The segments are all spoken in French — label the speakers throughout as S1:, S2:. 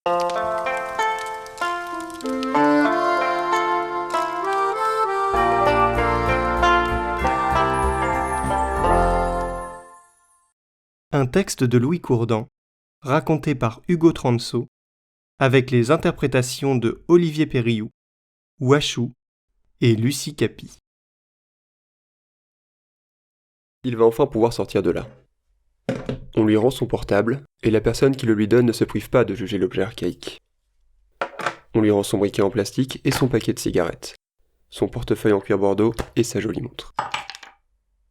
S1: Un texte de Louis Courdan, raconté par Hugo Transo, avec les interprétations de Olivier Périoux, Wachou et Lucie Capi.
S2: Il va enfin pouvoir sortir de là. On lui rend son portable, et la personne qui le lui donne ne se prive pas de juger l'objet archaïque. On lui rend son briquet en plastique et son paquet de cigarettes, son portefeuille en cuir bordeaux et sa jolie montre.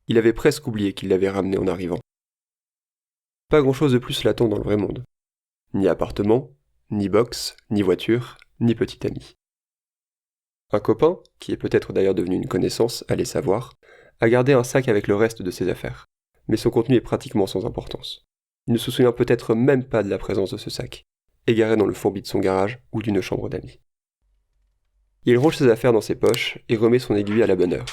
S2: Il avait presque oublié qu'il l'avait ramené en arrivant. Pas grand-chose de plus l'attend dans le vrai monde. Ni appartement, ni box, ni voiture, ni petit ami. Un copain, qui est peut-être d'ailleurs devenu une connaissance, allez savoir, a gardé un sac avec le reste de ses affaires, mais son contenu est pratiquement sans importance. Il ne se souvient peut-être même pas de la présence de ce sac, égaré dans le fourbi de son garage ou d'une chambre d'amis. Il range ses affaires dans ses poches et remet son aiguille à la bonne heure.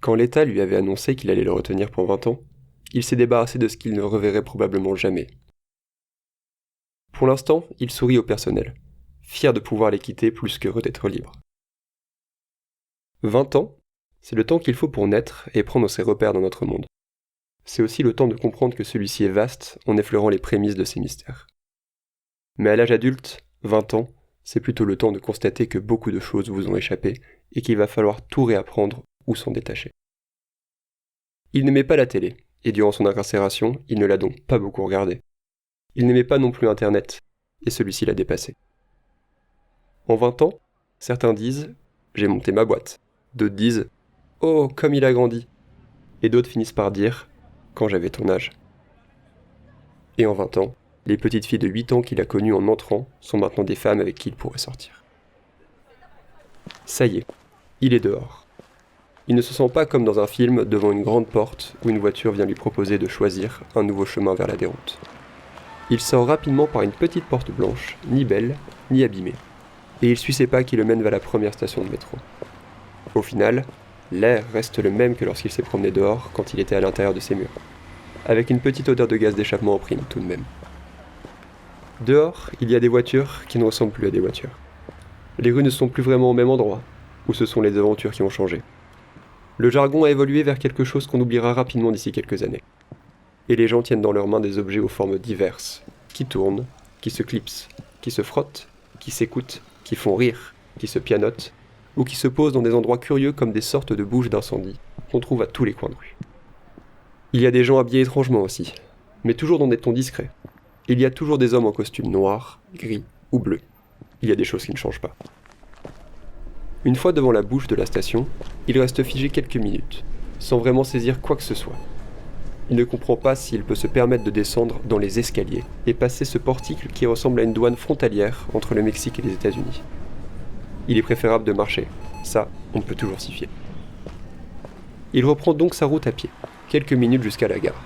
S2: Quand l'État lui avait annoncé qu'il allait le retenir pour 20 ans, il s'est débarrassé de ce qu'il ne reverrait probablement jamais. Pour l'instant, il sourit au personnel, fier de pouvoir les quitter plus qu'heureux d'être libre. 20 ans, c'est le temps qu'il faut pour naître et prendre ses repères dans notre monde. C'est aussi le temps de comprendre que celui-ci est vaste en effleurant les prémices de ses mystères. Mais à l'âge adulte, 20 ans, c'est plutôt le temps de constater que beaucoup de choses vous ont échappé et qu'il va falloir tout réapprendre ou s'en détacher. Il n'aimait pas la télé, et durant son incarcération, il ne l'a donc pas beaucoup regardée. Il n'aimait pas non plus Internet, et celui-ci l'a dépassé. En 20 ans, certains disent « j'ai monté ma boîte », d'autres disent « oh, comme il a grandi », et d'autres finissent par dire « quand j'avais ton âge ». Et en 20 ans, les petites filles de 8 ans qu'il a connues en entrant sont maintenant des femmes avec qui il pourrait sortir. Ça y est, il est dehors. Il ne se sent pas comme dans un film devant une grande porte où une voiture vient lui proposer de choisir un nouveau chemin vers la déroute. Il sort rapidement par une petite porte blanche, ni belle, ni abîmée, et il suit ses pas qui le mènent vers la première station de métro. Au final, l'air reste le même que lorsqu'il s'est promené dehors quand il était à l'intérieur de ses murs, avec une petite odeur de gaz d'échappement en prime tout de même. Dehors, il y a des voitures qui ne ressemblent plus à des voitures. Les rues ne sont plus vraiment au même endroit, ou ce sont les aventures qui ont changé. Le jargon a évolué vers quelque chose qu'on oubliera rapidement d'ici quelques années. Et les gens tiennent dans leurs mains des objets aux formes diverses, qui tournent, qui se clipsent, qui se frottent, qui s'écoutent, qui font rire, qui se pianotent, ou qui se posent dans des endroits curieux comme des sortes de bouches d'incendie qu'on trouve à tous les coins de rue. Il y a des gens habillés étrangement aussi, mais toujours dans des tons discrets. Il y a toujours des hommes en costume noir, gris ou bleu. Il y a des choses qui ne changent pas. Une fois devant la bouche de la station, il reste figé quelques minutes, sans vraiment saisir quoi que ce soit. Il ne comprend pas s'il peut se permettre de descendre dans les escaliers et passer ce portique qui ressemble à une douane frontalière entre le Mexique et les États-Unis. Il est préférable de marcher, ça, on peut toujours s'y fier. Il reprend donc sa route à pied, quelques minutes jusqu'à la gare.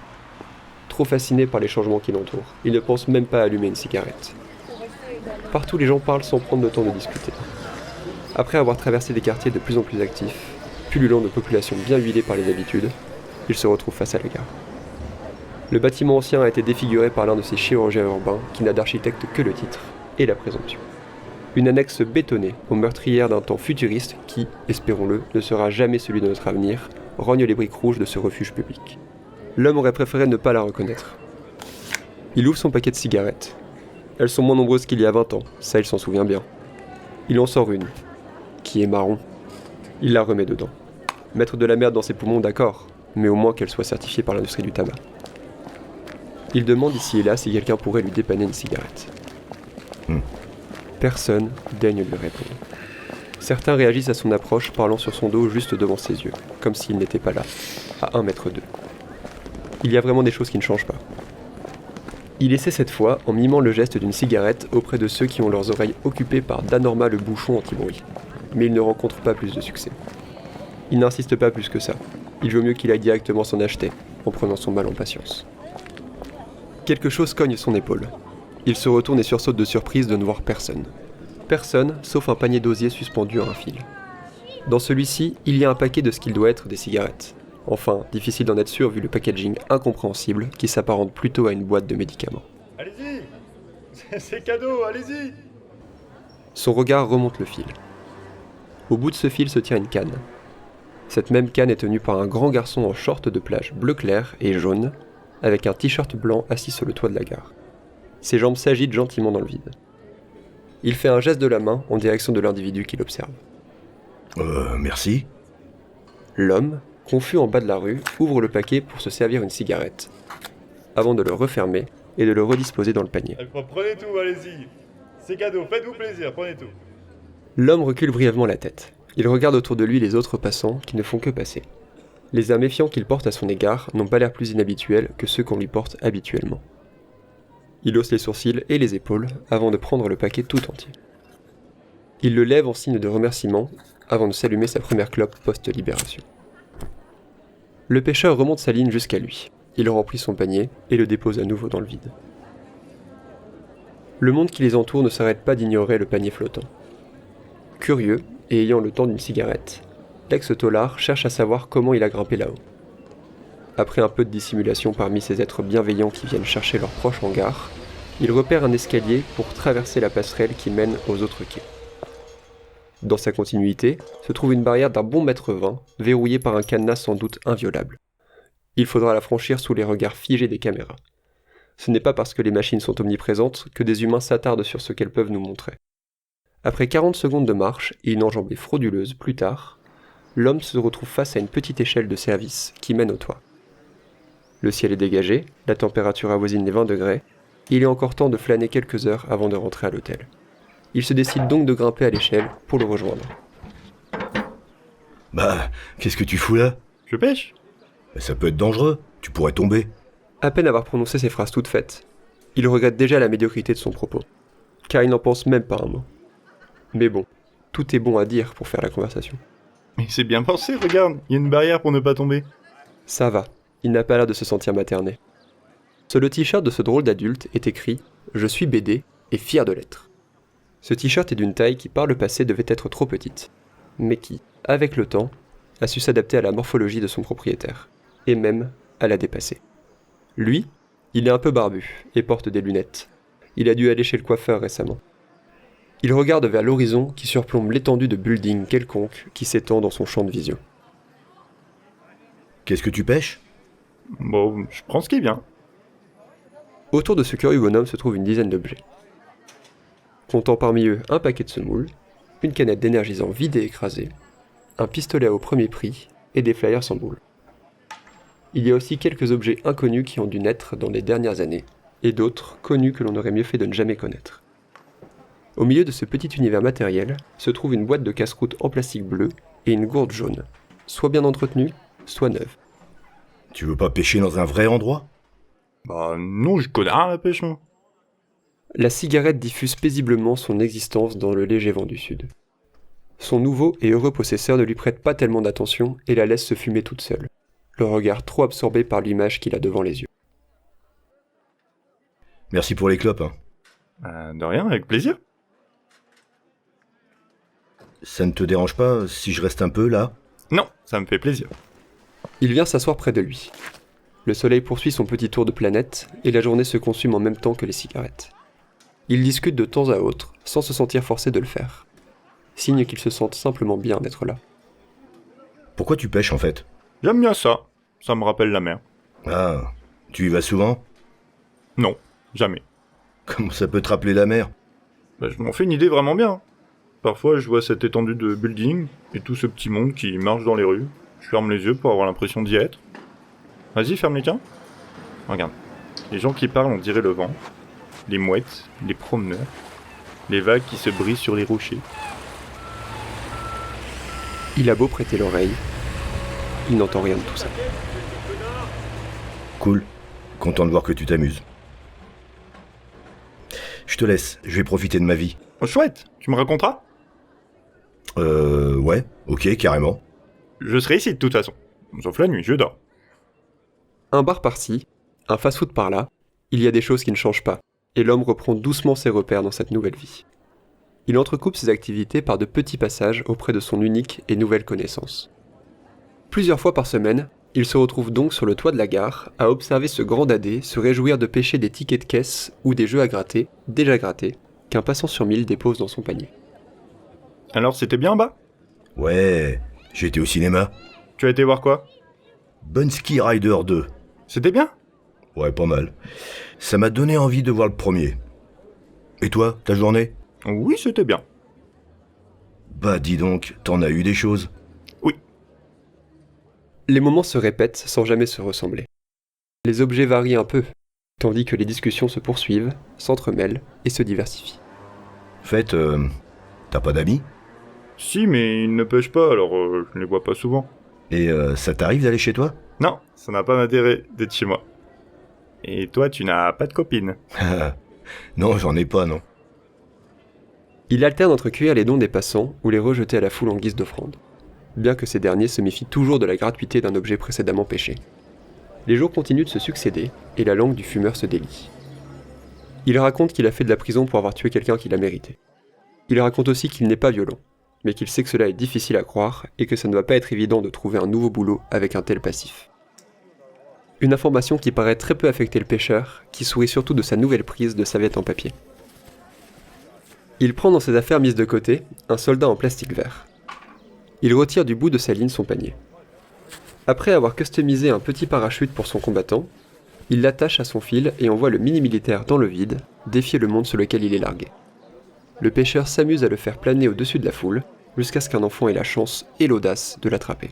S2: Trop fasciné par les changements qui l'entourent, il ne pense même pas à allumer une cigarette. Partout les gens parlent sans prendre le temps de discuter. Après avoir traversé des quartiers de plus en plus actifs, pullulant de populations bien huilées par les habitudes, il se retrouve face à la gare. Le bâtiment ancien a été défiguré par l'un de ces chirurgiens urbains qui n'a d'architecte que le titre et la présomption. Une annexe bétonnée aux meurtrières d'un temps futuriste qui, espérons-le, ne sera jamais celui de notre avenir, rogne les briques rouges de ce refuge public. L'homme aurait préféré ne pas la reconnaître. Il ouvre son paquet de cigarettes. Elles sont moins nombreuses qu'il y a 20 ans, ça il s'en souvient bien. Il en sort une, qui est marron. Il la remet dedans. Mettre de la merde dans ses poumons, d'accord, mais au moins qu'elle soit certifiée par l'industrie du tabac. Il demande ici et là si quelqu'un pourrait lui dépanner une cigarette. Personne daigne lui répondre. Certains réagissent à son approche parlant sur son dos juste devant ses yeux, comme s'il n'était pas là, à 1 mètre d'eux. Il y a vraiment des choses qui ne changent pas. Il essaie cette fois en mimant le geste d'une cigarette auprès de ceux qui ont leurs oreilles occupées par d'anormales bouchons anti-bruit. Mais il ne rencontre pas plus de succès. Il n'insiste pas plus que ça. Il vaut mieux qu'il aille directement s'en acheter, en prenant son mal en patience. Quelque chose cogne son épaule. Il se retourne et sursaute de surprise de ne voir personne. Personne, sauf un panier d'osier suspendu à un fil. Dans celui-ci, il y a un paquet de ce qu'il doit être des cigarettes. Enfin, difficile d'en être sûr vu le packaging incompréhensible qui s'apparente plutôt à une boîte de médicaments.
S3: Allez-y. C'est cadeau, allez-y.
S2: Son regard remonte le fil. Au bout de ce fil se tient une canne. Cette même canne est tenue par un grand garçon en short de plage bleu clair et jaune, avec un t-shirt blanc assis sur le toit de la gare. Ses jambes s'agitent gentiment dans le vide. Il fait un geste de la main en direction de l'individu qui l'observe.
S4: Merci.
S2: L'homme, confus en bas de la rue, ouvre le paquet pour se servir une cigarette, avant de le refermer et de le redisposer dans le panier.
S3: Prenez tout, allez-y. C'est cadeau, faites-vous plaisir, prenez tout.
S2: L'homme recule brièvement la tête. Il regarde autour de lui les autres passants qui ne font que passer. Les airs méfiants qu'il porte à son égard n'ont pas l'air plus inhabituels que ceux qu'on lui porte habituellement. Il hausse les sourcils et les épaules avant de prendre le paquet tout entier. Il le lève en signe de remerciement avant de s'allumer sa première clope post-libération. Le pêcheur remonte sa ligne jusqu'à lui. Il remplit son panier et le dépose à nouveau dans le vide. Le monde qui les entoure ne s'arrête pas d'ignorer le panier flottant. Curieux, et ayant le temps d'une cigarette, l'ex-taulard cherche à savoir comment il a grimpé là-haut. Après un peu de dissimulation parmi ces êtres bienveillants qui viennent chercher leurs proches en gare, il repère un escalier pour traverser la passerelle qui mène aux autres quais. Dans sa continuité, se trouve une barrière d'un bon mètre 20, verrouillée par un cadenas sans doute inviolable. Il faudra la franchir sous les regards figés des caméras. Ce n'est pas parce que les machines sont omniprésentes que des humains s'attardent sur ce qu'elles peuvent nous montrer. Après 40 secondes de marche et une enjambée frauduleuse plus tard, l'homme se retrouve face à une petite échelle de service qui mène au toit. Le ciel est dégagé, la température avoisine les 20 degrés, et il est encore temps de flâner quelques heures avant de rentrer à l'hôtel. Il se décide donc de grimper à l'échelle pour le rejoindre.
S4: Bah, qu'est-ce que tu fous là?
S3: Je pêche.
S4: Ça peut être dangereux, tu pourrais tomber.
S2: À peine avoir prononcé ces phrases toutes faites, il regrette déjà la médiocrité de son propos, car il n'en pense même pas un mot. Mais bon, tout est bon à dire pour faire la conversation.
S3: Mais c'est bien pensé, regarde, il y a une barrière pour ne pas tomber.
S2: Ça va, il n'a pas l'air de se sentir materné. Sur le t-shirt de ce drôle d'adulte est écrit « Je suis BD et fier de l'être ». Ce t-shirt est d'une taille qui par le passé devait être trop petite, mais qui, avec le temps, a su s'adapter à la morphologie de son propriétaire, et même à la dépasser. Lui, il est un peu barbu et porte des lunettes. Il a dû aller chez le coiffeur récemment. Il regarde vers l'horizon qui surplombe l'étendue de buildings quelconques qui s'étend dans son champ de vision.
S4: Qu'est-ce que tu pêches?
S3: Bon, je prends ce qui est bien.
S2: Autour de ce curieux bonhomme se trouve une dizaine d'objets. Comptant parmi eux un paquet de semoules, une canette d'énergisant vide et écrasée, un pistolet au premier prix et des flyers sans boule. Il y a aussi quelques objets inconnus qui ont dû naître dans les dernières années, et d'autres connus que l'on aurait mieux fait de ne jamais connaître. Au milieu de ce petit univers matériel se trouve une boîte de casse-croûte en plastique bleu et une gourde jaune, soit bien entretenue, soit neuve.
S4: Tu veux pas pêcher dans un vrai endroit?
S3: Bah non, je connais rien à la pêche, moi.
S2: La cigarette diffuse paisiblement son existence dans le léger vent du sud. Son nouveau et heureux possesseur ne lui prête pas tellement d'attention et la laisse se fumer toute seule, le regard trop absorbé par l'image qu'il a devant les yeux.
S4: Merci pour les clopes, hein.
S3: De rien, avec plaisir.
S4: Ça ne te dérange pas si je reste un peu là?
S3: Non, ça me fait plaisir.
S2: Il vient s'asseoir près de lui. Le soleil poursuit son petit tour de planète et la journée se consume en même temps que les cigarettes. Ils discutent de temps à autre, sans se sentir forcés de le faire. Signe qu'ils se sentent simplement bien d'être là.
S4: Pourquoi tu pêches en fait?
S3: J'aime bien ça. Ça me rappelle la mer.
S4: Ah, tu y vas souvent?
S3: Non, jamais.
S4: Comment ça peut te rappeler la mer?
S3: Bah, je m'en fais une idée vraiment bien. Parfois, je vois cette étendue de buildings et tout ce petit monde qui marche dans les rues. Je ferme les yeux pour avoir l'impression d'y être. Vas-y, ferme les tiens. Regarde. Les gens qui parlent, on dirait le vent. Les mouettes, les promeneurs. Les vagues qui se brisent sur les rochers.
S2: Il a beau prêter l'oreille, il n'entend rien de tout ça.
S4: Cool. Content de voir que tu t'amuses. Je te laisse, je vais profiter de ma vie.
S3: Oh, chouette, tu me raconteras?
S4: Ouais, ok, carrément.
S3: Je serai ici de toute façon. Sauf la nuit, je dors.
S2: Un bar par-ci, un fast-food par-là, il y a des choses qui ne changent pas, et l'homme reprend doucement ses repères dans cette nouvelle vie. Il entrecoupe ses activités par de petits passages auprès de son unique et nouvelle connaissance. Plusieurs fois par semaine, Il se retrouve donc sur le toit de la gare, à observer ce grand dadé se réjouir de pêcher des tickets de caisse ou des jeux à gratter, déjà grattés, qu'un passant sur 1000 dépose dans son panier.
S3: Alors, c'était bien, bas?
S4: Ouais, j'ai été au cinéma.
S3: Tu as été voir quoi?
S4: Bunsky Rider 2.
S3: C'était bien?
S4: Ouais, pas mal. Ça m'a donné envie de voir le premier. Et toi, ta journée?
S3: Oui, c'était bien.
S4: Bah dis donc, t'en as eu des choses.
S3: Oui.
S2: Les moments se répètent sans jamais se ressembler. Les objets varient un peu, tandis que les discussions se poursuivent, s'entremêlent et se diversifient.
S4: Fait, t'as pas d'amis?
S3: Si, mais ils ne pêchent pas, alors je ne les vois pas souvent.
S4: Et ça t'arrive d'aller chez toi?
S3: Non, ça n'a pas d'intérêt d'être chez moi. Et toi, tu n'as pas de copine?
S4: Non, j'en ai pas, non.
S2: Il alterne entre cueillir les dons des passants ou les rejeter à la foule en guise d'offrande, bien que ces derniers se méfient toujours de la gratuité d'un objet précédemment pêché. Les jours continuent de se succéder et la langue du fumeur se délie. Il raconte qu'il a fait de la prison pour avoir tué quelqu'un qu'il a mérité. Il raconte aussi qu'il n'est pas violent, mais qu'il sait que cela est difficile à croire et que ça ne va pas être évident de trouver un nouveau boulot avec un tel passif. Une information qui paraît très peu affecter le pêcheur, qui sourit surtout de sa nouvelle prise de serviette en papier. Il prend dans ses affaires mises de côté un soldat en plastique vert. Il retire du bout de sa ligne son panier. Après avoir customisé un petit parachute pour son combattant, il l'attache à son fil et envoie le mini-militaire dans le vide, défier le monde sur lequel il est largué. Le pêcheur s'amuse à le faire planer au-dessus de la foule, jusqu'à ce qu'un enfant ait la chance et l'audace de l'attraper.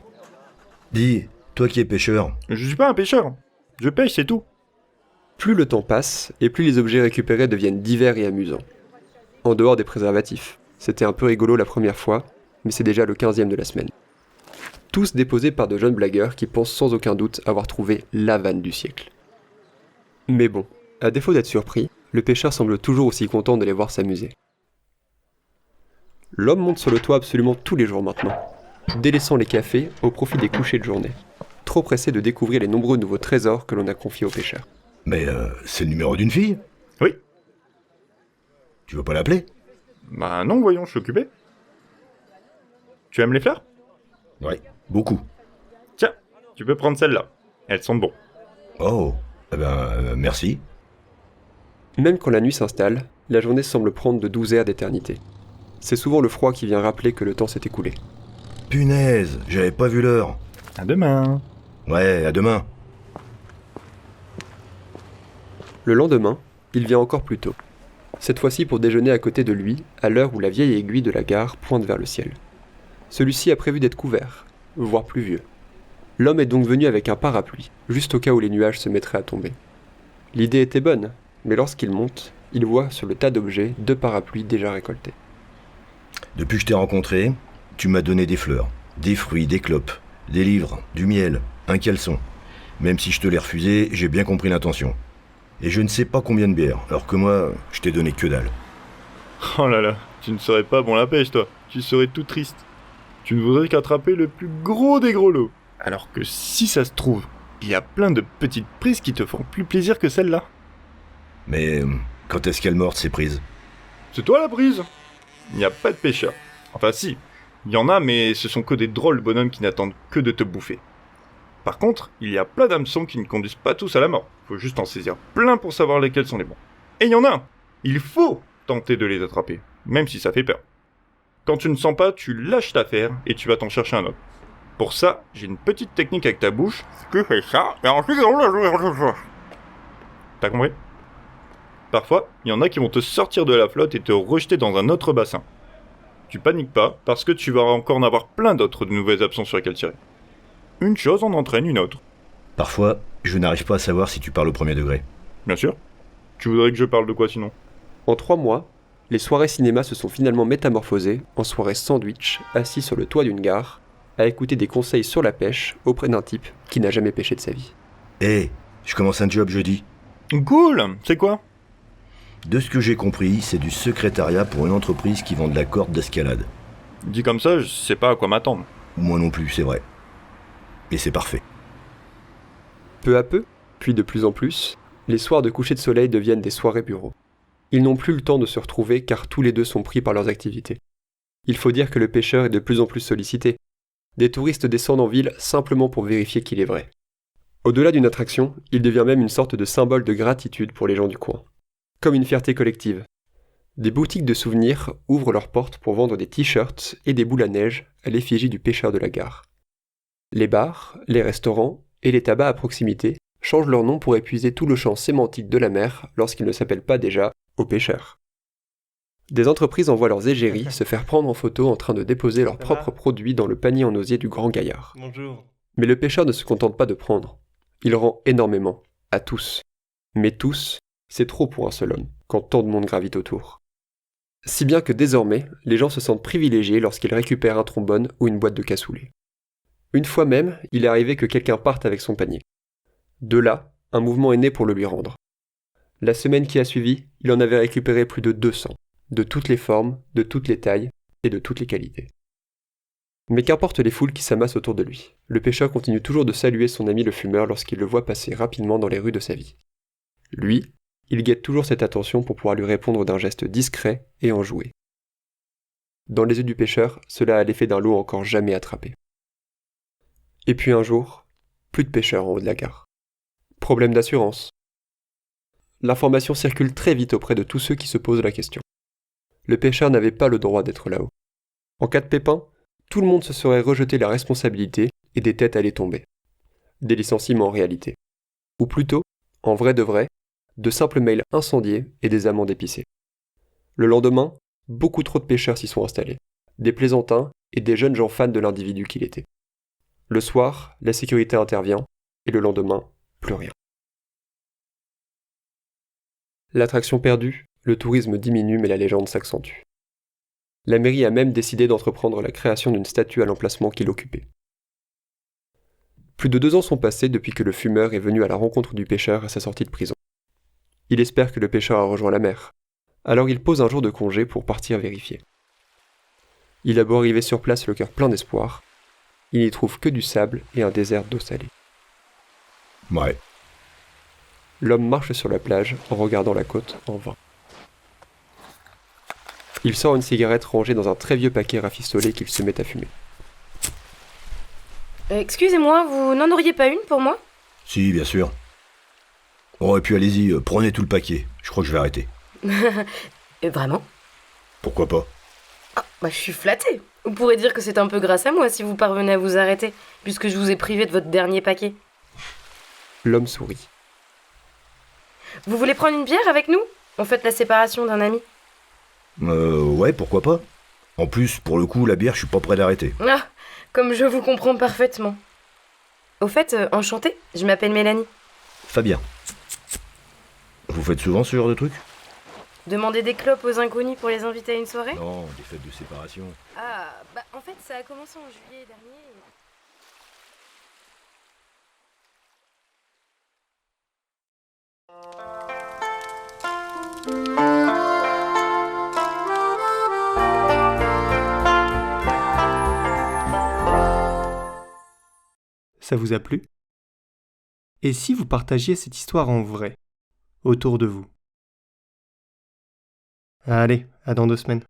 S4: Dis, toi qui es pêcheur,
S3: Je suis pas un pêcheur. Je pêche, c'est tout.
S2: Plus le temps passe, et plus les objets récupérés deviennent divers et amusants. En dehors des préservatifs. C'était un peu rigolo la première fois, mais c'est déjà le 15e de la semaine. Tous déposés par de jeunes blagueurs qui pensent sans aucun doute avoir trouvé la vanne du siècle. Mais bon, à défaut d'être surpris, le pêcheur semble toujours aussi content de les voir s'amuser. L'homme monte sur le toit absolument tous les jours maintenant, délaissant les cafés au profit des couchers de journée, trop pressé de découvrir les nombreux nouveaux trésors que l'on a confiés aux pêcheurs.
S4: mais c'est le numéro d'une fille?
S3: Oui.
S4: Tu veux pas l'appeler?
S3: Bah non, voyons, je suis occupé. Tu aimes les fleurs?
S4: Ouais, beaucoup.
S3: Tiens, tu peux prendre celles-là. Elles sont bon.
S4: Oh, eh ben, merci.
S2: Même quand la nuit s'installe, la journée semble prendre de 12 heures d'éternité. C'est souvent le froid qui vient rappeler que le temps s'est écoulé.
S4: Punaise, j'avais pas vu l'heure.
S3: À demain.
S4: Ouais, à demain.
S2: Le lendemain, il vient encore plus tôt. Cette fois-ci pour déjeuner à côté de lui, à l'heure où la vieille aiguille de la gare pointe vers le ciel. Celui-ci a prévu d'être couvert, voire pluvieux. L'homme est donc venu avec un parapluie, juste au cas où les nuages se mettraient à tomber. L'idée était bonne, mais lorsqu'il monte, il voit sur le tas d'objets 2 parapluies déjà récoltés.
S4: Depuis que je t'ai rencontré, tu m'as donné des fleurs, des fruits, des clopes, des livres, du miel, un caleçon. Même si je te l'ai refusé, j'ai bien compris l'intention. Et je ne sais pas combien de bières, alors que moi, je t'ai donné que dalle.
S3: Oh là là, tu ne serais pas bon à la pêche, toi. Tu serais tout triste. Tu ne voudrais qu'attraper le plus gros des gros lots. Alors que si ça se trouve, il y a plein de petites prises qui te feront plus plaisir que celle-là.
S4: Mais quand est-ce qu'elle morte, ces prises?
S3: C'est toi la prise. Il n'y a pas de pêcheurs. Enfin si, il y en a, mais ce sont que des drôles bonhommes qui n'attendent que de te bouffer. Par contre, il y a plein d'hameçons qui ne conduisent pas tous à la mort. Faut juste en saisir plein pour savoir lesquels sont les bons. Et il y en a un. Il faut tenter de les attraper, même si ça fait peur. Quand tu ne sens pas, tu lâches l'affaire et tu vas t'en chercher un autre. Pour ça, j'ai une petite technique avec ta bouche. Tu fais ça, et ensuite... T'as compris? Parfois, il y en a qui vont te sortir de la flotte et te rejeter dans un autre bassin. Tu paniques pas, parce que tu vas encore en avoir plein d'autres de nouvelles absents sur lesquels tirer. Une chose en entraîne une autre.
S4: Parfois, je n'arrive pas à savoir si tu parles au premier degré.
S3: Bien sûr. Tu voudrais que je parle de quoi sinon?
S2: En 3 mois, les soirées cinéma se sont finalement métamorphosées en soirées sandwich, assis sur le toit d'une gare, à écouter des conseils sur la pêche auprès d'un type qui n'a jamais pêché de sa vie.
S4: Hé, je commence un job jeudi.
S3: Cool. C'est quoi?
S4: De ce que j'ai compris, c'est du secrétariat pour une entreprise qui vend de la corde d'escalade.
S3: Dit comme ça, je sais pas à quoi m'attendre.
S4: Moi non plus, c'est vrai. Et c'est parfait.
S2: Peu à peu, puis de plus en plus, les soirs de coucher de soleil deviennent des soirées bureaux. Ils n'ont plus le temps de se retrouver car tous les deux sont pris par leurs activités. Il faut dire que le pêcheur est de plus en plus sollicité. Des touristes descendent en ville simplement pour vérifier qu'il est vrai. Au-delà d'une attraction, il devient même une sorte de symbole de gratitude pour les gens du coin. Comme une fierté collective. Des boutiques de souvenirs ouvrent leurs portes pour vendre des t-shirts et des boules à neige à l'effigie du pêcheur de la gare. Les bars, les restaurants et les tabacs à proximité changent leur nom pour épuiser tout le champ sémantique de la mer lorsqu'ils ne s'appellent pas déjà « aux pêcheurs ». Des entreprises envoient leurs égéries se faire prendre en photo en train de déposer leurs propres produits dans le panier en osier du grand gaillard.
S1: Bonjour.
S2: Mais le pêcheur ne se contente pas de prendre. Il rend énormément, à tous. Mais tous, c'est trop pour un seul homme, quand tant de monde gravite autour. Si bien que désormais, les gens se sentent privilégiés lorsqu'ils récupèrent un trombone ou une boîte de cassoulet. Une fois même, il est arrivé que quelqu'un parte avec son panier. De là, un mouvement est né pour le lui rendre. La semaine qui a suivi, il en avait récupéré plus de 200, de toutes les formes, de toutes les tailles et de toutes les qualités. Mais qu'importe les foules qui s'amassent autour de lui, le pêcheur continue toujours de saluer son ami le fumeur lorsqu'il le voit passer rapidement dans les rues de sa vie. Lui, il guette toujours cette attention pour pouvoir lui répondre d'un geste discret et enjoué. Dans les yeux du pêcheur, cela a l'effet d'un lot encore jamais attrapé. Et puis un jour, plus de pêcheurs en haut de la gare. Problème d'assurance. L'information circule très vite auprès de tous ceux qui se posent la question. Le pêcheur n'avait pas le droit d'être là-haut. En cas de pépin, tout le monde se serait rejeté la responsabilité et des têtes allaient tomber. Des licenciements en réalité. Ou plutôt, en vrai de vrai, de simples mails incendiés et des amendes épicées. Le lendemain, beaucoup trop de pêcheurs s'y sont installés. Des plaisantins et des jeunes gens fans de l'individu qu'il était. Le soir, la sécurité intervient, et le lendemain, plus rien. L'attraction perdue, le tourisme diminue mais la légende s'accentue. La mairie a même décidé d'entreprendre la création d'une statue à l'emplacement qu'il occupait. Plus de 2 ans sont passés depuis que le fumeur est venu à la rencontre du pêcheur à sa sortie de prison. Il espère que le pêcheur a rejoint la mer, alors il pose un jour de congé pour partir vérifier. Il a beau arriver sur place le cœur plein d'espoir, il n'y trouve que du sable et un désert d'eau salée.
S4: Ouais.
S2: L'homme marche sur la plage en regardant la côte en vain. Il sort une cigarette rangée dans un très vieux paquet rafistolé qu'il se met à fumer.
S5: Excusez-moi, vous n'en auriez pas une pour moi ?
S4: Si, bien sûr. Oh, et puis allez-y, prenez tout le paquet. Je crois que je vais arrêter.
S5: Vraiment ?
S4: Pourquoi pas ?
S5: Ah, je suis flattée. Vous pourrez dire que c'est un peu grâce à moi si vous parvenez à vous arrêter, puisque je vous ai privé de votre dernier paquet.
S2: L'homme sourit.
S5: Vous voulez prendre une bière avec nous ? On fête la séparation d'un ami.
S4: Ouais, pourquoi pas. En plus, pour le coup, la bière, je suis pas prêt d'arrêter.
S5: Ah, comme je vous comprends parfaitement. Au fait, enchantée, je m'appelle Mélanie.
S4: Fabien. Vous faites souvent ce genre de truc ?
S5: Demander des clopes aux inconnus pour les inviter à une soirée ?
S4: Non, des fêtes de séparation.
S5: Ah, en fait, ça a commencé en juillet dernier.
S1: Ça vous a plu ? Et si vous partagiez cette histoire en vrai, autour de vous ? Allez, à dans 2 semaines.